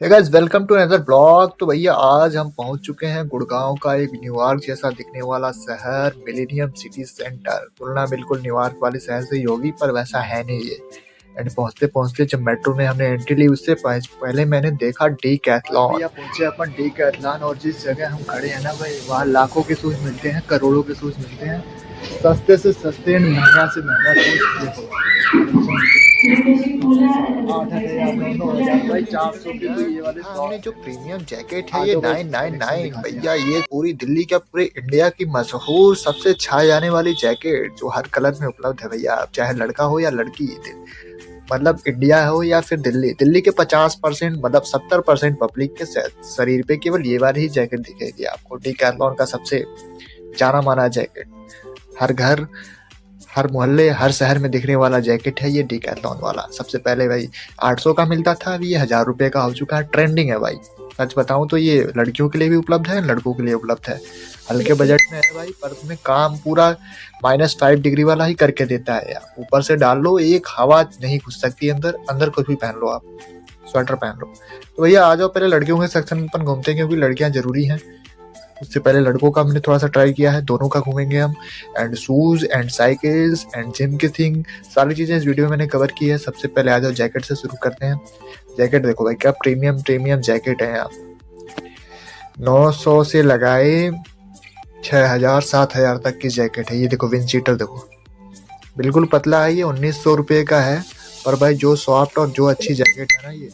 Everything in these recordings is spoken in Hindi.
Hey guys, welcome to another blog. तो भैया आज हम पहुंच चुके हैं गुड़गांव का एक न्यूयॉर्क जैसा दिखने वाला शहर, मिलेनियम सिटी सेंटर। तुलना बिल्कुल न्यूयॉर्क वाले शहर से ही होगी, पर वैसा है नहीं ये। एंड पहुंचते पहुंचते जब मेट्रो में हमने एंट्री ली, उससे पहले मैंने देखा डीकैथलॉन। भैया पहुंचे अपन डीकैथलॉन, और जिस जगह हम खड़े हैं ना भाई, वहाँ लाखों के शूज मिलते हैं, करोड़ों के शूज मिलते हैं। सस्ते से सस्ते, महंगा से महंगा शूज देखो। 8,000, 9,000 भाई, 400 के तो ये वाले। हमने जो प्रीमियम जैकेट है ये 999 भैया, ये पूरी दिल्ली क्या पूरे इंडिया की मशहूर सबसे छाए जाने वाली जैकेट, जो हर कलर में उपलब्ध है भैया। आप चाहे लड़का हो या लड़की, मतलब इंडिया हो या फिर दिल्ली, दिल्ली के 50% मतलब 70% पब्लिक के शरीर पे केवल ये वाली ही जैकेट दिखेगी आपको। डीकैथलॉन का सबसे जाना माना जैकेट, हर घर, हर मोहल्ले, हर शहर में दिखने वाला जैकेट है ये डीकैथलॉन वाला। सबसे पहले भाई 800 का मिलता था, अभी ये 1000 रुपए का हो चुका है। ट्रेंडिंग है भाई। सच बताऊं तो ये लड़कियों के लिए भी उपलब्ध है, लड़कों के लिए उपलब्ध है। हल्के बजट में है भाई, पर तुम्हें काम पूरा -5 डिग्री वाला ही करके देता है यार। ऊपर से डाल लो, एक हवा नहीं घुस सकती अंदर, अंदर कुछ भी पहन लो आप, स्वेटर पहन लो। तो भैया आ जाओ, पहले लड़कियों के सेक्शन में अपन घूमते हैं, क्योंकि लड़कियां जरूरी हैं। उससे पहले लड़कों का हमने थोड़ा सा ट्राई किया है, दोनों का घूमेंगे हम। And shoes and cycles and gym key thing, सारी चीजें इस वीडियो में मैंने कवर की है। सबसे पहले आ जाओ, जैकेट से शुरू करते हैं। जैकेट देखो भाई, क्या प्रीमियम प्रीमियम जैकेट है। आप 900 से लगाए 6,000 7,000 तक की जैकेट है। ये देखो विंड चीटर देखो, बिल्कुल पतला है, ये 1900 रुपये का है। पर भाई जो सॉफ्ट और जो अच्छी जैकेट है ना, ये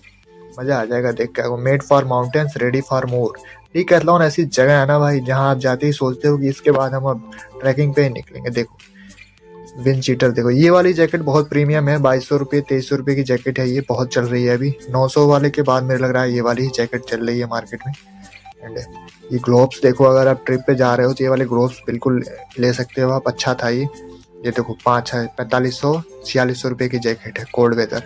मजा आ जाएगा देख कर। वो made for mountains, ready for more. Decathlon ऐसी जगह है ना भाई, जहां आप जाते ही सोचते हो कि इसके बाद हम अब ट्रैकिंग पे ही निकलेंगे। देखो विंड चीटर देखो, ये वाली जैकेट बहुत प्रीमियम है। 2200 रुपये 2300 रुपये की जैकेट है, ये बहुत चल रही है अभी। 900 वाले के बाद मेरे लग रहा है ये वाली ही जैकेट चल रही है मार्केट में। एंड ये ग्लोव्स देखो, अगर आप ट्रिप पे जा रहे हो तो ये वाले ग्लोव्स बिल्कुल ले सकते हो आप। अच्छा था ये देखो 4500 4600 रुपये की जैकेट है, कोल्ड वेदर।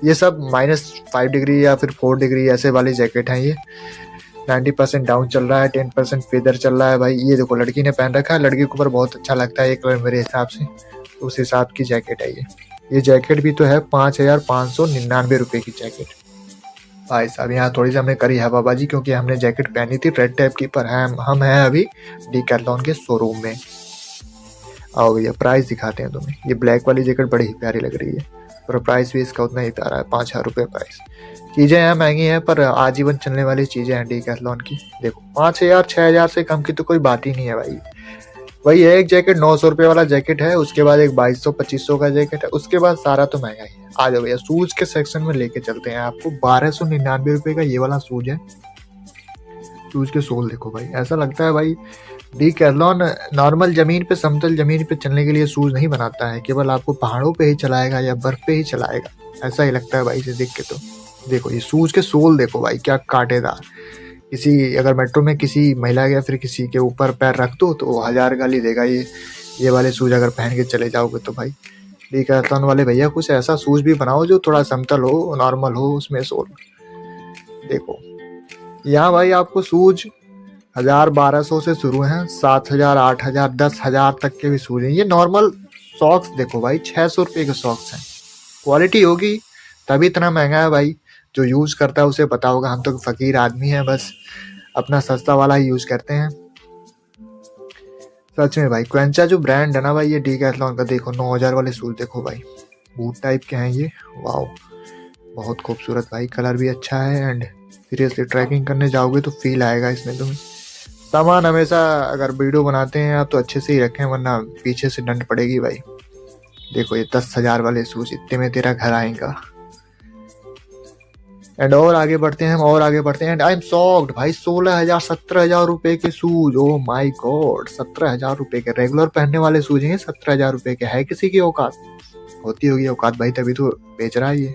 ये सब -5 डिग्री या फिर 4 डिग्री ऐसे वाली जैकेट है। ये 90% डाउन चल रहा है, 10% फेदर चल रहा है भाई। ये देखो लड़की ने पहन रखा है, लड़की के ऊपर बहुत अच्छा लगता है ये कलर मेरे हिसाब से, तो उस हिसाब की जैकेट है ये जैकेट भी तो है 5,599 रुपये की जैकेट। भाई साहब यहाँ थोड़ी सी हमने करी हवाबाजी, क्योंकि हमने जैकेट पहनी थी रेड टाइप की, पर हम हैं अभी डीकैथलॉन के शोरूम में। आओ भैया प्राइस दिखाते हैं तुम्हें। ये ब्लैक वाली जैकेट बड़ी ही प्यारी लग रही है, पर प्राइस भी इसका उतना ही प्यारा है, 5,000 रुपये प्राइस। चीज़ें हैं महंगी हैं, पर आजीवन चलने वाली चीज़ें हैं डीकैथलॉन की। देखो 5,000 6,000 से कम की तो कोई बात ही नहीं है भाई। वही है, एक जैकेट 900 रुपये वाला जैकेट है, उसके बाद एक 2200 2500 का जैकेट है, उसके बाद सारा तो महंगा ही है। आ जाओ भैया शूज के सेक्शन में लेके चलते हैं आपको। 1299 रुपये का ये वाला शूज है। शूज के सोल देखो भाई, ऐसा लगता है भाई डीकैथलॉन नॉर्मल जमीन पे, समतल जमीन पे चलने के लिए शूज नहीं बनाता है, केवल आपको पहाड़ों पे ही चलाएगा या बर्फ पे ही चलाएगा, ऐसा ही लगता है भाई इसे देख के। तो देखो ये शूज के सोल देखो भाई, क्या कांटेदार। किसी अगर मेट्रो में किसी महिला या फिर किसी के ऊपर पैर रख दो तो 1000 गाली देगा। ये वाले शूज अगर पहन के चले जाओगे तो भाई। डीकैथलॉन वाले भैया कुछ ऐसा शूज भी बनाओ जो थोड़ा समतल हो, नॉर्मल हो, उसमें सोल। देखो यहाँ भाई आपको शूज 1000 1200 से शुरू हैं, 7,000 8,000 10,000 तक के भी शूज हैं। ये नॉर्मल सॉक्स देखो भाई, 600 रुपये के सॉक्स हैं। क्वालिटी होगी तभी इतना महंगा है भाई। जो यूज करता है उसे पता होगा, हम तो फकीर आदमी हैं, बस अपना सस्ता वाला ही यूज करते हैं। सच में भाई क्वेंचा जो ब्रांड है ना भाई, ये डीकैथलॉन का देखो 9,000 वाले शूज देखो भाई, बूट टाइप के हैं ये। वाओ बहुत खूबसूरत भाई, कलर भी अच्छा है। एंड सीरियसली ट्रैकिंग करने जाओगे तो फील आएगा इसमें तुम्हें। सामान हमेशा अगर वीडियो बनाते हैं आप तो अच्छे से ही रखें, वरना पीछे से डंड पड़ेगी भाई। देखो ये 10,000 वाले शूज, इतने में तेरा घर आएगा। एंड और आगे बढ़ते हैं हम, और आगे बढ़ते हैं। एंड आई एम शॉक्ड भाई, 16,000 17,000 रुपये के शूज। ओ माय गॉड, 17,000 रुपये के रेगुलर पहनने वाले शूज हैं 17,000 रुपये के। है किसी की औकात? होती होगी औकात भाई, तभी तो बेच रहा है ये।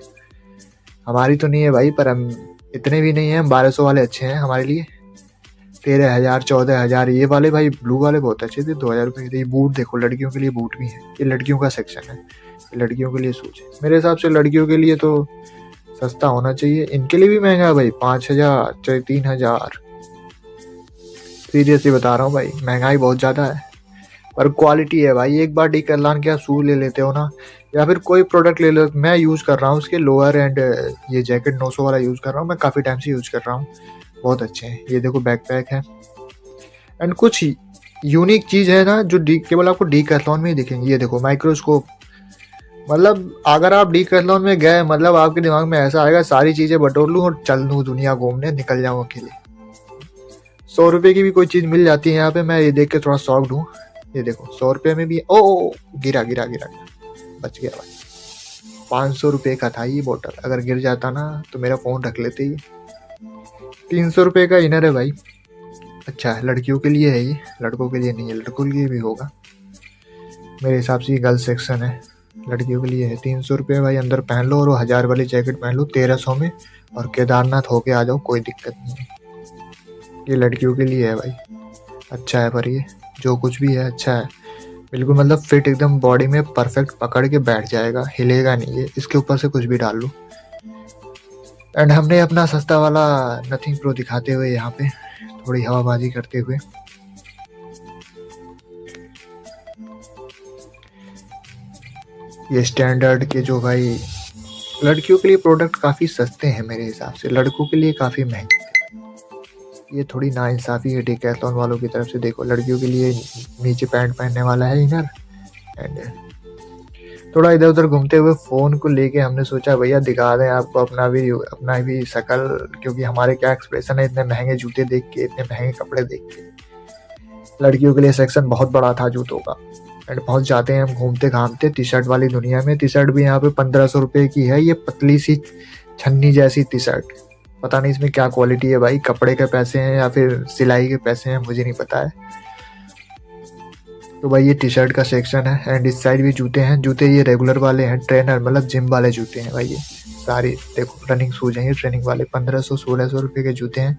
हमारी तो नहीं है भाई, पर हम इतने भी नहीं है। हम 1200 वाले अच्छे हैं हमारे लिए। 13,000 14,000 ये वाले भाई, ब्लू वाले बहुत अच्छे थे, 2,000 रुपये के थे। ये बूट देखो, लड़कियों के लिए बूट भी है, ये लड़कियों का सेक्शन है, ये लड़कियों के लिए शूज है। मेरे हिसाब से लड़कियों के लिए तो सस्ता होना चाहिए, इनके लिए भी महंगा है भाई। 5,000 3,000, सीरियसली बता रहा हूँ भाई, महंगाई बहुत ज्यादा है। पर क्वालिटी है भाई। एक बार डीकैथलॉन के आप शूज ले लेते हो ना, या फिर कोई प्रोडक्ट ले लो। मैं यूज़ कर रहा हूँ उसके लोअर एंड ये जैकेट 900 वाला यूज़ कर रहा हूँ मैं, काफ़ी टाइम से यूज़ कर रहा हूँ, बहुत अच्छे हैं। ये देखो बैकपैक है एंड कुछ यूनिक चीज़ है ना जो केवल आपको डीकैथलॉन में ही दिखेंगी। ये देखो माइक्रोस्कोप, मतलब अगर आप डीकैथलॉन में गए मतलब आपके दिमाग में ऐसा आएगा सारी चीज़ें बटोर लूँ और चल दूँ दुनिया घूमने, निकल जाऊँ अकेले। 100 रुपये की भी कोई चीज़ मिल जाती है यहाँ पे। मैं ये देख के थोड़ा शॉक्ड हूँ। ये देखो 100 रुपये में भी ओ गिरा गिरा गिरा बच गया भाई। 500 रुपये का था ये बोतल, अगर गिर जाता ना तो मेरा फ़ोन रख लेते ही। 300 रुपये का इनर है भाई। अच्छा है, लड़कियों के लिए है ये, लड़कों के लिए नहीं है, लड़कों के लिए भी होगा मेरे हिसाब से। ये गर्ल्स सेक्शन है, लड़कियों के लिए है। 300 रुपये भाई, अंदर पहन लो और वो 1000 वाली जैकेट पहन लो 1300 में, और केदारनाथ होके आ जाओ, कोई दिक्कत नहीं है। ये लड़कियों के लिए है भाई। अच्छा है, पर ये जो कुछ भी है अच्छा है, बिल्कुल मतलब फिट एकदम, बॉडी में परफेक्ट पकड़ के बैठ जाएगा, हिलेगा नहीं ये, इसके ऊपर से कुछ भी डाल लो। एंड हमने अपना सस्ता वाला नथिंग प्रो दिखाते हुए यहाँ पे थोड़ी हवाबाजी करते हुए, ये स्टैंडर्ड के जो भाई लड़कियों के लिए प्रोडक्ट काफ़ी सस्ते हैं मेरे हिसाब से, लड़कों के लिए काफ़ी महंगे। ये थोड़ी नाइंसाफ़ी है डिकैथलॉन वालों की तरफ से। देखो लड़कियों के लिए नीचे पैंट पहनने वाला है इनर, एंड थोड़ा इधर उधर घूमते हुए फ़ोन को लेके हमने सोचा भैया दिखा दें आपको अपना भी शक्ल, क्योंकि हमारे क्या एक्सप्रेशन है इतने महंगे जूते देख के, इतने महंगे कपड़े देख के। लड़कियों के लिए सेक्शन बहुत बड़ा था जूतों का, एंड पहुंच जाते हैं हम घूमते घामते टी शर्ट वाली दुनिया में। टी शर्ट भी यहाँ पे 1500 रुपये की है, ये पतली सी छन्नी जैसी टी शर्ट। पता नहीं इसमें क्या क्वालिटी है भाई, कपड़े के पैसे हैं या फिर सिलाई के पैसे हैं, मुझे नहीं पता है। तो भाई ये टी शर्ट का सेक्शन है, एंड इस साइड भी जूते हैं। जूते ये रेगुलर वाले हैं, ट्रेनर मतलब जिम वाले जूते हैं भाई। ये सारे देखो रनिंग शूज हैं, ये ट्रेनिंग वाले 1500-1600 रुपये के जूते हैं।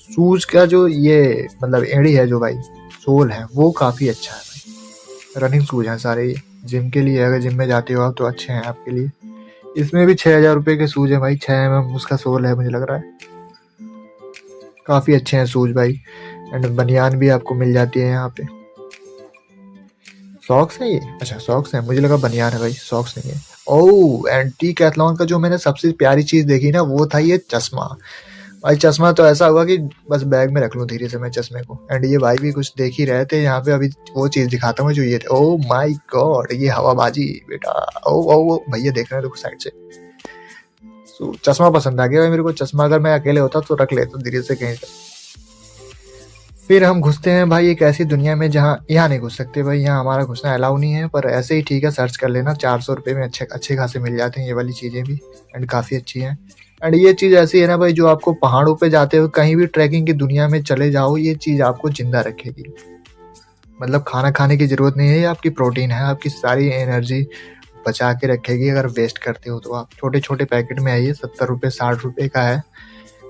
शूज का जो ये मतलब एड़ी है जो भाई सोल है वो काफ़ी अच्छा है भाई। रनिंग शूज हैं सारे, ये जिम के लिए, अगर जिम में जाते हो आप तो अच्छे हैं आपके लिए। इसमें भी 6000 रुपये के शूज है भाई, 6 mm उसका सोल है मुझे लग रहा है। काफ़ी अच्छे हैं शूज भाई, एंड बनियान भी आपको मिल जाती है यहाँ पे। सॉक्स है ये, अच्छा सॉक्स है, मुझे लगा बनियान है भाई, सॉक्स नहीं है। ओह, एंड डिकैथलॉन का जो मैंने सबसे प्यारी चीज़ देखी ना वो था ये चश्मा। भाई चश्मा तो ऐसा हुआ कि बस बैग में रख लूँ धीरे से मैं चश्मे को। एंड ये भाई भी कुछ देख ही रहे थे यहाँ पे, अभी वो चीज़ दिखाता हूँ जो ये थे। ओह माय गॉड, ये हवाबाजी बेटा। ओ ओ भैया देख रहे हैं देखो साइड से। चश्मा पसंद आ गया भाई मेरे को, चश्मा अगर मैं अकेले होता तो रख लेता धीरे से कहीं से। फिर हम घुसते हैं भाई एक ऐसी दुनिया में जहाँ यहाँ नहीं घुस सकते भाई, यहाँ हमारा घुसना अलाउ नहीं है, पर ऐसे ही ठीक है सर्च कर लेना, 400 रुपये में अच्छे अच्छे खासे मिल जाते हैं ये वाली चीज़ें भी, एंड काफ़ी अच्छी हैं। एंड ये चीज़ ऐसी है ना भाई जो आपको पहाड़ों पे जाते हुए कहीं भी ट्रैकिंग की दुनिया में चले जाओ, ये चीज़ आपको जिंदा रखेगी। मतलब खाना खाने की ज़रूरत नहीं है, ये आपकी प्रोटीन है, आपकी सारी एनर्जी बचा के रखेगी अगर वेस्ट करते हो तो आप। छोटे छोटे पैकेट में है ये, 70 रुपये 60 रुपये का है।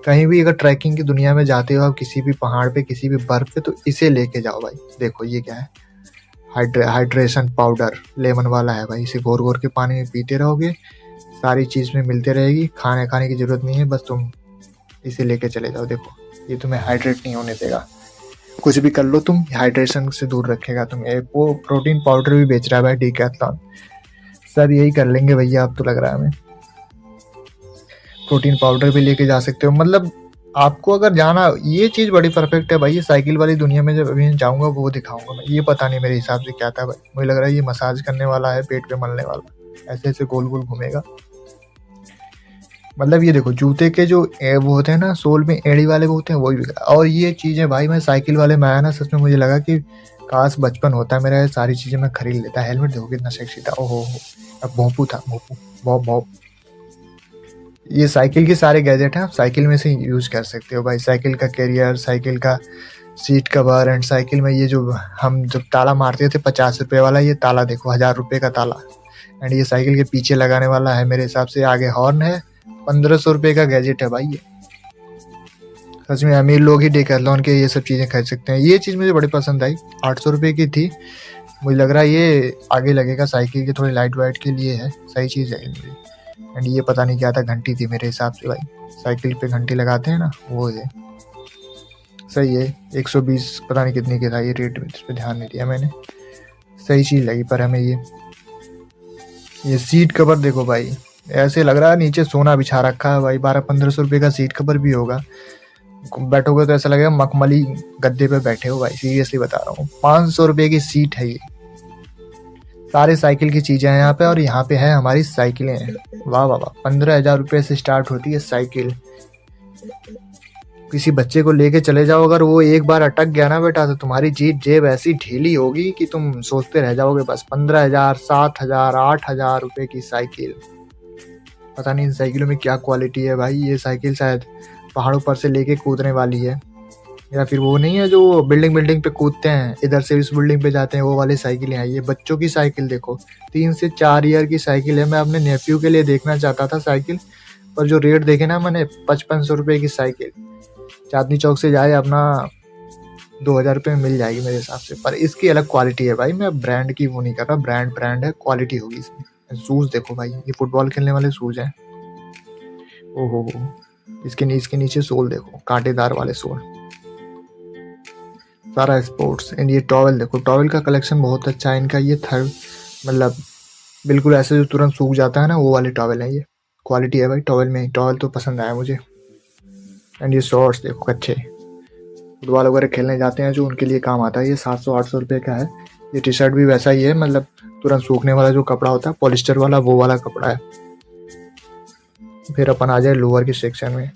कहीं भी अगर ट्रैकिंग की दुनिया में जाते हो आप, किसी भी पहाड़ पे किसी भी बर्फ पे, तो इसे लेके जाओ भाई। देखो ये क्या है, हाइड्रेशन पाउडर लेमन वाला है भाई। इसे घोर घोर के पानी में पीते रहोगे, सारी चीज़ में मिलते रहेगी, खाने की ज़रूरत नहीं है, बस तुम इसे लेके चले जाओ। देखो ये तुम्हें हाइड्रेट नहीं होने देगा, कुछ भी कर लो तुम, हाइड्रेशन से दूर रखेगा तुम्हें। वो प्रोटीन पाउडर भी बेच रहा है भाई डिकैथलॉन, सब यही कर लेंगे भैया अब तो लग रहा है हमें। प्रोटीन पाउडर भी लेके जा सकते हो, मतलब आपको अगर जाना, ये चीज़ बड़ी परफेक्ट है भाई। ये साइकिल वाली दुनिया में जब अभी जाऊंगा वो दिखाऊंगा मैं। ये पता नहीं मेरे हिसाब से क्या था भाई, मुझे लग रहा है ये मसाज करने वाला है, पेट पे मलने वाला, ऐसे ऐसे गोल गोल घूमेगा। मतलब ये देखो जूते के जो वो होते हैं ना सोल में एड़ी वाले वो होते हैं, वही बिक रहा है। और ये चीज़ें भाई मैं साइकिल वाले में आया ना, सच में मुझे लगा कि काश बचपन होता मेरा, ये सारी चीज़ें मैं खरीद लेता। हेलमेट देखो कितना सेक्सी था, ओहो हो। अब भोंपू था, भोंपू बहुत बहुत। ये साइकिल के सारे गैजेट हैं, आप साइकिल में से यूज़ कर सकते हो भाई। साइकिल का कैरियर, साइकिल का सीट कवर, एंड साइकिल में ये जो हम जब ताला मारते थे 50 रुपये वाला, ये ताला देखो 1000 रुपये का ताला। एंड ये साइकिल के पीछे लगाने वाला है मेरे हिसाब से, आगे हॉर्न है। 1500 रुपये का गैजेट है भाई ये। सच में अमीर लोग ही डिकैथलॉन के ये सब चीज़ें खरीद सकते हैं। ये चीज़ मुझे बड़ी पसंद आई, 800 रुपये की थी। मुझे लग रहा है ये आगे लगेगा साइकिल के, थोड़ी लाइट वाइट के लिए है, सही चीज़ है ये। एंड ये पता नहीं क्या था, घंटी थी मेरे हिसाब से भाई, साइकिल पे घंटी लगाते हैं ना वो है। सही है, 120 पता नहीं कितने का था ये रेट, इस पर ध्यान नहीं दिया मैंने। सही चीज़ लगी पर हमें ये सीट कवर देखो भाई, ऐसे लग रहा है नीचे सोना बिछा रखा है भाई। 1200-1500 रुपए का सीट कवर भी होगा। बैठोगे तो ऐसा लगेगा मखमली गद्दे पे बैठे हो भाई, सीरियसली बता रहा हूँ। 500 रुपए की सीट है ये। सारे साइकिल की चीजें हैं यहाँ पे, और यहाँ पे है हमारी साइकिलें। वाह वाह वाह, 15,000 रुपए से स्टार्ट होती है साइकिल। किसी बच्चे को लेके चले जाओ, अगर वो एक बार अटक गया ना बेटा, तो तुम्हारी जेब ऐसी ढीली होगी कि तुम सोचते रह जाओगे बस। 15,000, 7,000, 8,000 रुपए की साइकिल। पता नहीं इन साइकिलों में क्या क्वालिटी है भाई। ये साइकिल शायद पहाड़ों पर से लेके कूदने वाली है, या फिर वो नहीं है जो बिल्डिंग पे कूदते हैं, इधर से इस बिल्डिंग पे जाते हैं, वो वाली साइकिलें हैं। ये बच्चों की साइकिल देखो, 3 से 4 ईयर की साइकिल है। मैं अपने नेफ्यू के लिए देखना चाहता था साइकिल, पर जो रेट देखे ना मैंने, 5500 रुपए की साइकिल। चांदनी चौक से जाए अपना 2000 रुपये में मिल जाएगी मेरे हिसाब से। पर इसकी अलग क्वालिटी है भाई, मैं ब्रांड की वो नहीं कर रहा, ब्रांड है, क्वालिटी होगी इसमें। शूज देखो भाई, ये फुटबॉल खेलने वाले शूज हैं। ओहो, इसके नीचे सोल देखो, कांटेदार वाले सोल। सारा स्पोर्ट्स। एंड ये टॉवल देखो, टॉवल का कलेक्शन बहुत अच्छा है इनका। ये थर्ड मतलब बिल्कुल ऐसे जो तुरंत सूख जाता है ना, वो वाले टॉवल है ये। क्वालिटी है भाई टॉवल में, टॉवल तो पसंद आया मुझे। एंड ये शॉर्ट्स देखो, कच्चे फुटबॉल वगैरह खेलने जाते हैं जो, उनके लिए काम आता है। ये 700-800 रुपये का है। ये टी शर्ट भी वैसा ही है, मतलब तुरंत सूखने वाला जो कपड़ा होता है, पॉलिस्टर वाला, वो वाला कपड़ा है। फिर अपन आ जाए लोअर के सेक्शन में।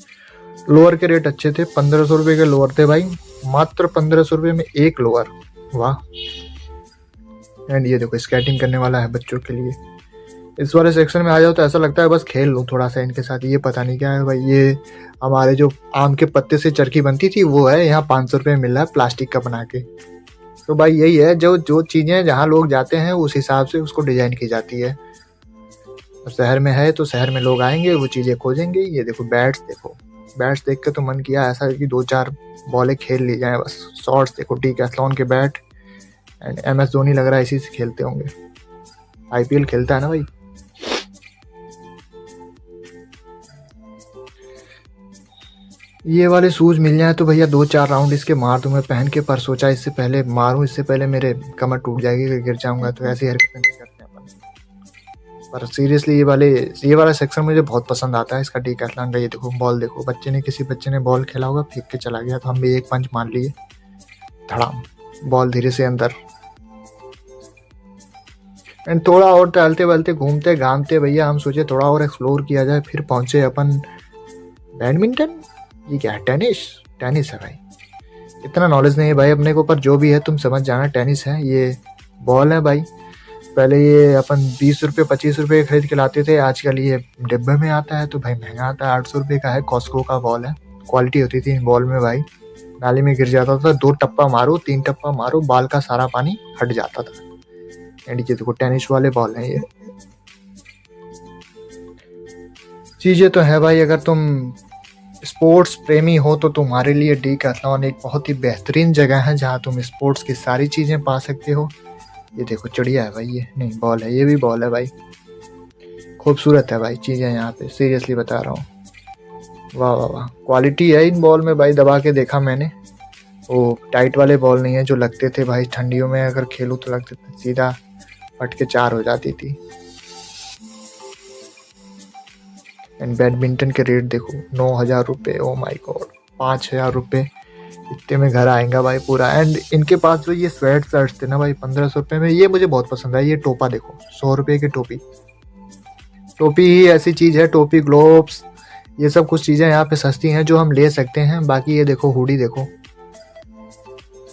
लोअर के रेट अच्छे थे, 1500 रुपये के लोअर थे भाई, मात्र 1500 रुपये में एक लोअर। वाह। एंड ये देखो, स्केटिंग करने वाला है बच्चों के लिए। इस वाले सेक्शन में आ जाओ तो ऐसा लगता है बस खेल लो थोड़ा सा इनके साथ। ये पता नहीं क्या है भाई, ये हमारे जो आम के पत्ते से चरखी बनती थी वो है, यहाँ 500 रुपये मिल रहा है प्लास्टिक का बना के। तो भाई यही है, जो चीज़ें जहाँ लोग जाते हैं उस हिसाब से उसको डिजाइन की जाती है। शहर में है तो शहर में लोग आएंगे, वो चीज़ें खोजेंगे। ये देखो बैट्स, देखो बैट्स देख के तो मन किया ऐसा कि 2-4 बॉलें खेल ली जाए बस। शॉर्ट्स देखो, डीकैथलॉन के बैट। एंड MS धोनी लग रहा है इसी से खेलते होंगे, IPL खेलता है ना भाई। ये वाले शूज मिल जाए तो भैया 2-4 राउंड इसके मार दूं मैं पहन के। पर सोचा इससे पहले मारूं, इससे पहले मेरे कमर टूट जाएगी, गिर जाऊंगा। तो ऐसी हरकतें नहीं करते अपन। पर सीरियसली ये वाला सेक्शन मुझे बहुत पसंद आता है इसका, डीकैथलॉन का। ये देखो बॉल देखो, किसी बच्चे ने बॉल खेला होगा, फेंक के चला गया, तो हम भी एक पंच मार लिए, धड़ाम, बॉल धीरे से अंदर। एंड थोड़ा और टहलते वहलते घूमते घामते भैया हम सोचे थोड़ा और एक्सप्लोर किया जाए। फिर पहुंचे अपन बैडमिंटन, ये क्या है, टेनिस है भाई। इतना नॉलेज नहीं है भाई अपने को, पर जो भी है तुम समझ जाना, टेनिस है। ये बॉल है भाई, पहले ये अपन 20 रुपये 25 रुपये खरीद के लाते थे, आजकल ये डिब्बे में आता है तो भाई महंगा आता है। 800 रुपये का है, कॉस्को का बॉल है। क्वालिटी होती थी इन बॉल में भाई, नाली में गिर जाता था, 2 टप्पा मारो 3 टप्पा मारो, बाल का सारा पानी हट जाता था। एंड ये देखो टेनिस वाले बॉल हैं ये। चीजें तो है भाई, अगर तुम स्पोर्ट्स प्रेमी हो तो तुम्हारे लिए डीकैथलॉन एक बहुत ही बेहतरीन जगह है, जहाँ तुम स्पोर्ट्स की सारी चीजें पा सकते हो। ये देखो चिड़िया है भाई, ये नहीं बॉल है, ये भी बॉल है भाई। खूबसूरत है भाई चीजें यहाँ पे, सीरियसली बता रहा हूँ। वाह वाह वाह, क्वालिटी है इन बॉल में भाई। दबा के देखा मैंने, वो टाइट वाले बॉल नहीं है जो लगते थे भाई ठंडियों में, अगर खेलूं तो लगते थे सीधा फट के 4 हो जाती थी। एंड बैडमिंटन के रेट देखो, 9,000 रुपये, ओ माई गॉड, 5,000 रुपये इतने में घर आएगा भाई पूरा। एंड इनके पास जो ये स्वेट शर्ट्स थे ना भाई, 1500 रुपये में, ये मुझे बहुत पसंद है। ये टोपा देखो, 100 रुपये की टोपी ही ऐसी चीज़ है, टोपी, ग्लोव्स, ये सब कुछ चीज़ें यहाँ पे सस्ती हैं जो हम ले सकते हैं। बाकी ये देखो हुडी देखो,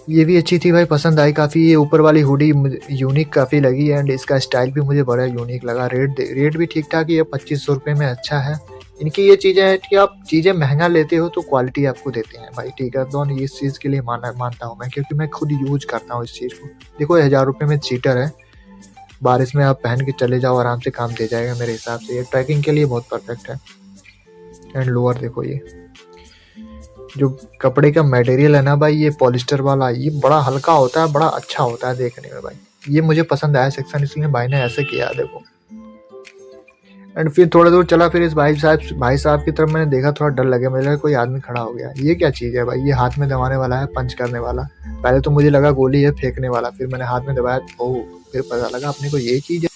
ये भी अच्छी थी भाई, पसंद आई काफ़ी। ये ऊपर वाली हुडी यूनिक काफ़ी लगी, एंड इसका स्टाइल भी मुझे बड़ा यूनिक लगा। रेट भी ठीक ठाक ही है, 2500 रुपये में अच्छा है। इनकी ये चीज़ें हैं कि आप चीज़ें महंगा लेते हो तो क्वालिटी आपको देते हैं भाई। डीकैथलॉन इस चीज़ के लिए मानता हूँ मैं, क्योंकि मैं खुद यूज करता हूँ इस चीज़ को। देखो 1000 रुपये में चीटर है, बारिश में आप पहन के चले जाओ, आराम से काम दे जाएगा मेरे हिसाब से। ये ट्रैकिंग के लिए बहुत परफेक्ट है। एंड लोअर देखो, ये जो कपड़े का मटेरियल है ना भाई, ये पॉलिस्टर वाला, ये बड़ा हल्का होता है, बड़ा अच्छा होता है देखने में भाई। ये मुझे पसंद आया सेक्शन, इसलिए भाई ने ऐसे किया देखो। एंड फिर थोड़ा दूर चला, फिर इस भाई साहब की तरफ मैंने देखा, थोड़ा डर लगे, मुझे लगा कोई आदमी खड़ा हो गया। ये क्या चीज़ है भाई, ये हाथ में दबाने वाला है, पंच करने वाला। पहले तो मुझे लगा गोली है फेंकने वाला, फिर मैंने हाथ में दबाया, ओह, फिर पता लगा अपने को ये चीज़ है।